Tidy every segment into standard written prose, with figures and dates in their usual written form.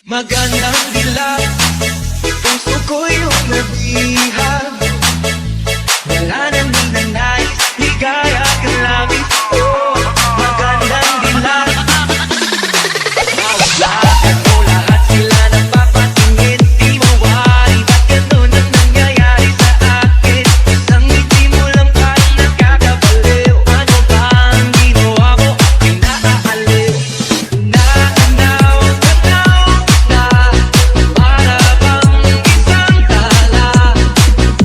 Magandang dilag, puso ko yung nabihag. Wala nang ninanais, ligaya kang langit. Oh, magandang dilag. Mawaglagan mo lahat sila nang papatingin. Di mawari, ba't ganun ang nangyayari sa akin? Isang ngiti mo lang parang nakakabaliw. Ano ba ang ginawa mo? Ako'y naaaliw. Naanaw na para bang isang tala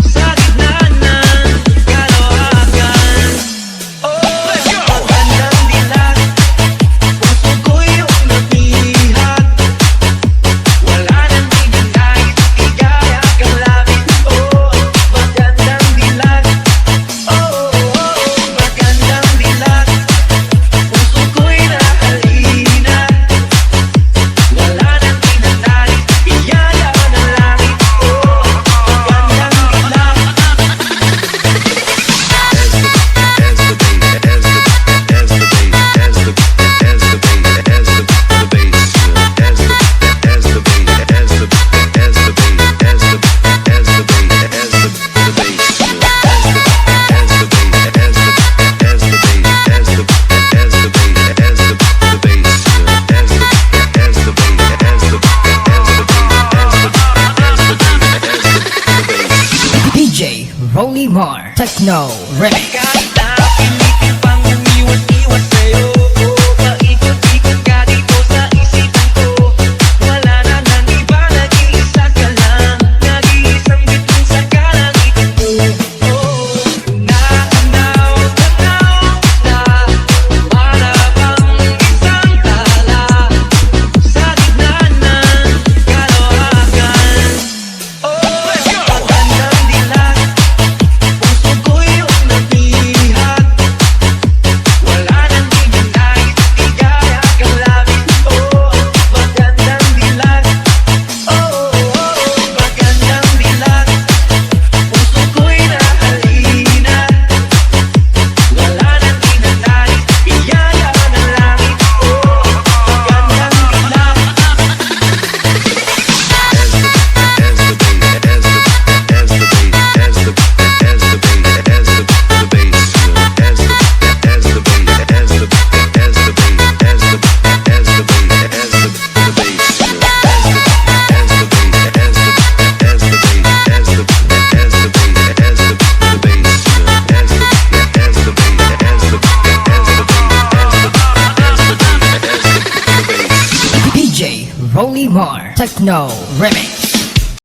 sa gitna ng kalohagan. Oh, magandang dilag, puso ko yung nabihag. Wala nang ninanais, ligaya kang langit. Oh, magandang dilag. Oh, magandang dilag, puso ko'y nahalina. Wala nang ninanais, biyaya ng langit. Oh, magandang dilag. DJ Rolly Mar Techno Remix. Kahit na pilitin pang umiwas-iwas sa'yo, paikot-ikot ka dito sa isipan ko. Wala na nang iba, nag-iisa ka lang, nag-iisang bituin sa kalangitan ko. Oh, naanaw na para bang isang tala sa gitna ng kalohagan. Oh, magandang dilag, puso ko yung nabihag. Wala nang ninanais, ligaya kang langit. Oh, magandang dilag. Oh, magandang dilag, puso ko'y nahalina. Wala nang ninanais, biyaya ng langit. Oh, magandang dilag. DJ Rolly Mar Techno Remix.